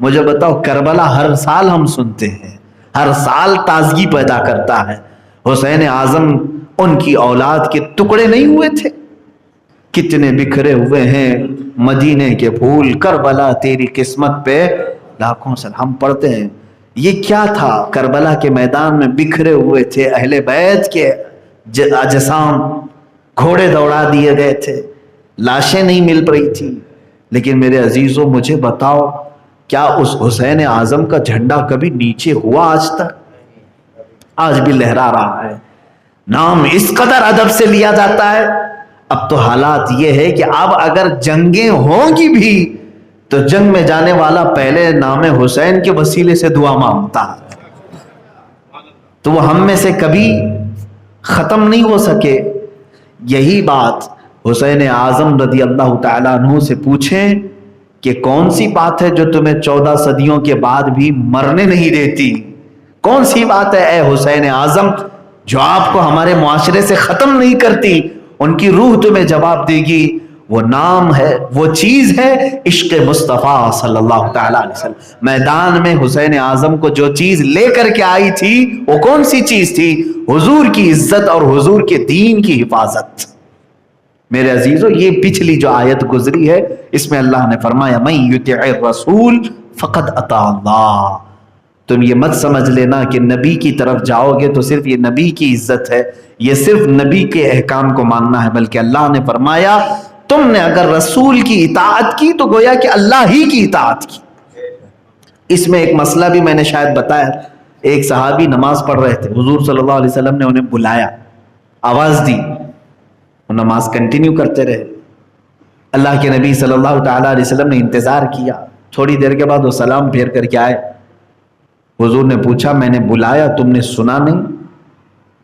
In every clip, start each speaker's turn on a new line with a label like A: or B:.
A: مجھے بتاؤ کربلا ہر سال ہم سنتے ہیں، ہر سال تازگی پیدا کرتا ہے۔ حسین اعظم ان کی اولاد کے ٹکڑے نہیں ہوئے تھے؟ کتنے بکھرے ہوئے ہیں مدینے کے پھول، کربلا تیری قسمت پہ لاکھوں سلام پڑھتے ہیں۔ یہ کیا تھا؟ کربلا کے میدان میں بکھرے ہوئے تھے اہل بیت کے اجسام، گھوڑے دوڑا دیے گئے تھے، لاشیں نہیں مل رہی تھی۔ لیکن میرے عزیزوں مجھے بتاؤ، کیا اس حسین اعظم کا جھنڈا کبھی نیچے ہوا آج تک؟ آج بھی لہرا رہا ہے، نام اس قدر ادب سے لیا جاتا ہے۔ اب تو حالات یہ ہے کہ اب اگر جنگیں ہوں گی بھی تو جنگ میں جانے والا پہلے نام حسین کے وسیلے سے دعا مانگتا ہے، تو وہ ہم میں سے کبھی ختم نہیں ہو سکے۔ یہی بات حسین اعظم رضی اللہ تعالیٰ عنہ سے پوچھیں کہ کون سی بات ہے جو تمہیں 14 صدیوں کے بعد بھی مرنے نہیں دیتی؟ کون سی بات ہے اے حسین اعظم جو آپ کو ہمارے معاشرے سے ختم نہیں کرتی؟ ان کی روح تمہیں جواب دے گی، وہ نام ہے، وہ چیز ہے عشق مصطفیٰ صلی اللہ تعالیٰ علیہ وسلم۔ میدان میں حسین اعظم کو جو چیز لے کر کے آئی تھی وہ کون سی چیز تھی؟ حضور کی عزت اور حضور کے دین کی حفاظت۔ میرے عزیزو یہ پچھلی جو آیت گزری ہے اس میں اللہ نے فرمایا من یطع الرسول فقد اطاع اللہ۔ تم یہ مت سمجھ لینا کہ نبی کی طرف جاؤ گے تو صرف یہ نبی کی عزت ہے، یہ صرف نبی کے احکام کو ماننا ہے، بلکہ اللہ نے فرمایا تم نے اگر رسول کی اطاعت کی تو گویا کہ اللہ ہی کی اطاعت کی۔ اس میں ایک مسئلہ بھی میں نے شاید بتایا، ایک صحابی نماز پڑھ رہے تھے، حضور صلی اللہ علیہ وسلم نے انہیں بلایا، آواز دی، وہ نماز کنٹینیو کرتے رہے۔ اللہ کے نبی صلی اللہ تعالیٰ علیہ وسلم نے انتظار کیا، تھوڑی دیر کے بعد وہ سلام پھیر کر کے آئے۔ حضور نے پوچھا میں نے بلایا تم نے سنا نہیں؟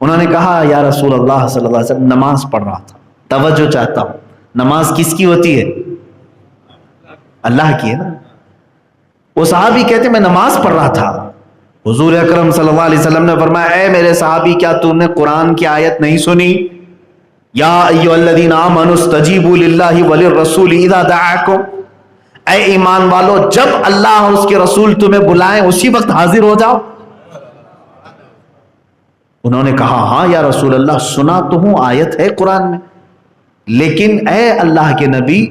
A: انہوں نے کہا یا رسول اللہ صلی اللہ علیہ وسلم نماز پڑھ رہا تھا، توجہ چاہتا ہوں۔ نماز کس کی ہوتی ہے؟ اللہ کی ہے نا۔ وہ صحابی کہتے میں نماز پڑھ رہا تھا۔ حضور اکرم صلی اللہ علیہ وسلم نے فرمایا اے میرے صحابی کیا تم نے قرآن کی آیت نہیں سنی؟ یا ایھا الذین آمنوا استجیبوا للہ وللرسول اذا دعاکم، اے ایمان والو جب اللہ اور اس کے رسول تمہیں بلائیں اسی وقت حاضر ہو جاؤ۔ انہوں نے کہا ہاں یا رسول اللہ سنا تو ہوں، آیت ہے قرآن میں، لیکن اے اللہ کے نبی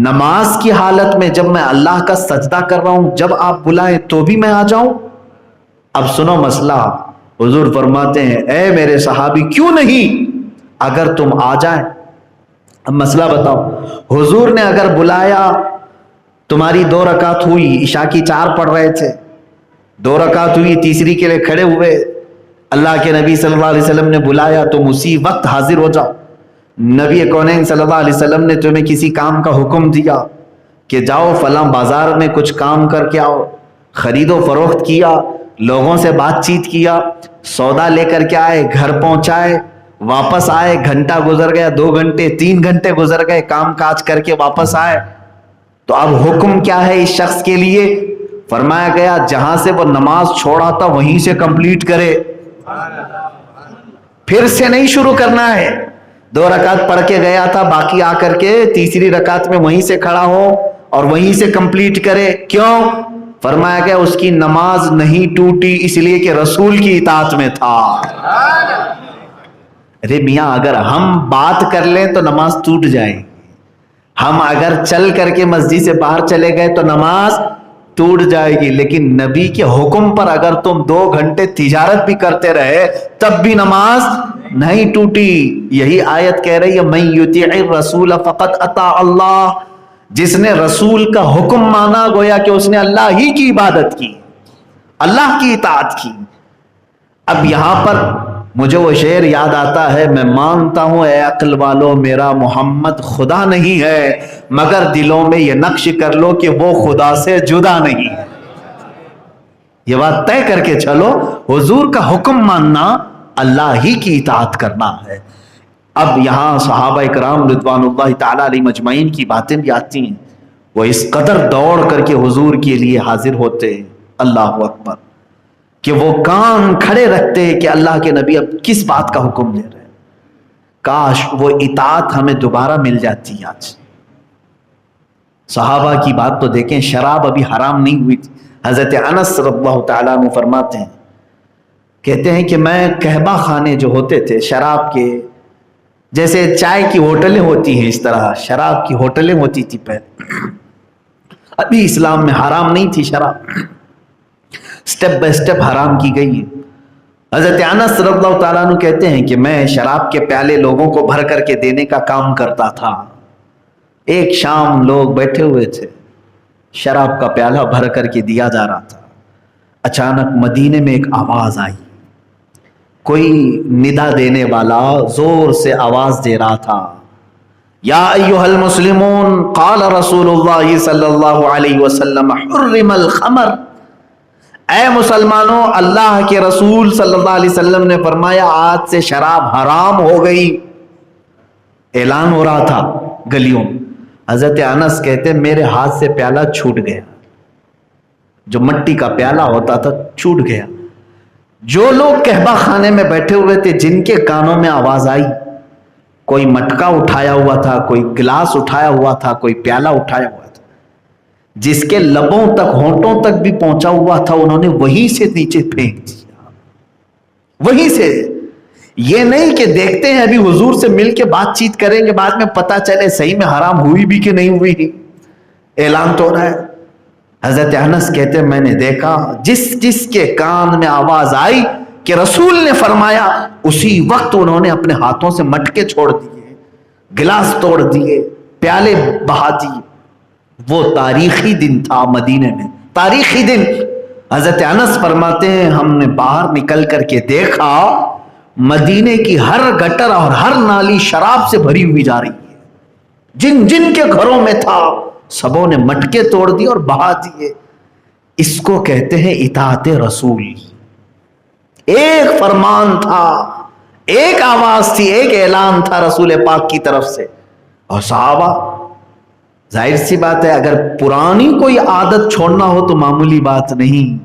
A: نماز کی حالت میں جب میں اللہ کا سجدہ کر رہا ہوں جب آپ بلائیں تو بھی میں آ جاؤں؟ اب سنو مسئلہ، حضور فرماتے ہیں اے میرے صحابی کیوں نہیں، اگر تم آ جائیں۔ اب مسئلہ بتاؤ، حضور نے اگر بلایا، تمہاری 2 رکعت ہوئی، عشاء کی 4 پڑھ رہے تھے، 2 رکعت ہوئی، تیسری کے لیے کھڑے ہوئے، اللہ کے نبی صلی اللہ علیہ وسلم نے بلایا، تم اسی وقت حاضر ہو جاؤ۔ نبی کونین صلی اللہ علیہ وسلم نے تمہیں کسی کام کا حکم دیا کہ جاؤ فلاں بازار میں کچھ کام کر کے آؤ، خرید و فروخت کیا، لوگوں سے بات چیت کیا، سودا لے کر کے آئے، گھر پہنچائے، واپس آئے، گھنٹہ گزر گیا، 2 گھنٹے 3 گھنٹے گزر گئے، کام کاج کر کے واپس آئے، تو اب حکم کیا ہے اس شخص کے لیے؟ فرمایا گیا جہاں سے وہ نماز چھوڑا تھا وہیں سے کمپلیٹ کرے، پھر سے نہیں شروع کرنا ہے۔ 2 رکعت پڑھ کے گیا تھا، باقی آ کر کے تیسری رکعت میں وہیں سے کھڑا ہو اور وہیں سے کمپلیٹ کرے۔ کیوں؟ فرمایا گیا اس کی نماز نہیں ٹوٹی اس لیے کہ رسول کی اطاعت میں تھا۔ ارے میاں اگر ہم بات کر لیں تو نماز ٹوٹ جائے، ہم اگر چل کر کے مسجد سے باہر چلے گئے تو نماز ٹوٹ جائے گی، لیکن نبی کے حکم پر اگر تم 2 گھنٹے تجارت بھی کرتے رہے تب بھی نماز نہیں ٹوٹی۔ یہی آیت کہہ رہی ہے من یطع الرسول فقد اطاع اللہ، جس نے رسول کا حکم مانا گویا کہ اس نے اللہ ہی کی عبادت کی، اللہ کی اطاعت کی۔ اب یہاں پر مجھے وہ شعر یاد آتا ہے، میں مانتا ہوں اے عقل والو میرا محمد خدا نہیں ہے، مگر دلوں میں یہ نقش کر لو کہ وہ خدا سے جدا نہیں۔ یہ بات طے کر کے چلو، حضور کا حکم ماننا اللہ ہی کی اطاعت کرنا ہے۔ اب یہاں صحابہ اکرام رضوان اللہ تعالیٰ علیہ مجمعین کی باتیں بھی آتی ہیں، وہ اس قدر دوڑ کر کے حضور کے لیے حاضر ہوتے، اللہ اکبر، کہ وہ کان کھڑے رکھتے کہ اللہ کے نبی اب کس بات کا حکم دے رہے ہیں، کاش وہ اطاعت ہمیں دوبارہ مل جاتی۔ آج صحابہ کی بات تو دیکھیں، شراب ابھی حرام نہیں ہوئی تھی. حضرت انس رضی اللہ تعالیٰ عنہ فرماتے ہیں، کہتے ہیں کہ میں قہبہ خانے جو ہوتے تھے شراب کے، جیسے چائے کی ہوٹلیں ہوتی ہیں اس طرح شراب کی ہوٹلیں ہوتی تھی پہلے، ابھی اسلام میں حرام نہیں تھی شراب، سٹیپ بائی سٹیپ حرام کی گئی ہے. حضرت انس رضی اللہ تعالیٰ عنہ کہتے ہیں کہ میں شراب کے پیالے لوگوں کو بھر کر کے دینے کا کام کرتا تھا. ایک شام لوگ بیٹھے ہوئے تھے، شراب کا پیالہ بھر کر کے دیا جا رہا تھا. اچانک مدینے میں ایک آواز آئی، کوئی ندا دینے والا زور سے آواز دے رہا تھا، یا ایھا المسلمون قال رسول اللہ صلی اللہ علیہ وسلم حرم الخمر. اے مسلمانوں، اللہ کے رسول صلی اللہ علیہ وسلم نے فرمایا آج سے شراب حرام ہو گئی. اعلان ہو رہا تھا گلیوں میں. حضرت انس کہتے ہیں میرے ہاتھ سے پیالہ چھوٹ گیا، جو مٹی کا پیالہ ہوتا تھا چھوٹ گیا. جو لوگ قہبہ خانے میں بیٹھے ہوئے تھے جن کے کانوں میں آواز آئی، کوئی مٹکا اٹھایا ہوا تھا، کوئی گلاس اٹھایا ہوا تھا، کوئی پیالہ اٹھایا ہوا تھا، جس کے لبوں تک ہونٹوں تک بھی پہنچا ہوا تھا انہوں نے وہیں سے نیچے پھینک دیا. وہیں سے، یہ نہیں کہ دیکھتے ہیں ابھی حضور سے مل کے بات چیت کریں گے بعد میں پتہ چلے صحیح میں حرام ہوئی بھی کہ نہیں ہوئی، اعلان تو رہا ہے. حضرت انس کہتے ہیں میں نے دیکھا جس کے کان میں آواز آئی کہ رسول نے فرمایا، اسی وقت انہوں نے اپنے ہاتھوں سے مٹکے چھوڑ دیے، گلاس توڑ دیے، پیالے بہا دیے. وہ تاریخی دن تھا مدینے میں، تاریخی دن. حضرت انس فرماتے ہیں ہم نے باہر نکل کر کے دیکھا مدینے کی ہر گٹر اور ہر نالی شراب سے بھری ہوئی جا رہی ہے. جن جن کے گھروں میں تھا سبوں نے مٹکے توڑ دیے اور بہا دیے. اس کو کہتے ہیں اطاعت رسول. ایک فرمان تھا، ایک آواز تھی، ایک اعلان تھا رسول پاک کی طرف سے. اور صحابہ، ظاہر سی بات ہے اگر پرانی کوئی عادت چھوڑنا ہو تو معمولی بات نہیں.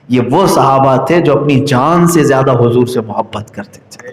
A: یہ وہ صحابہ تھے جو اپنی جان سے زیادہ حضور سے محبت کرتے تھے.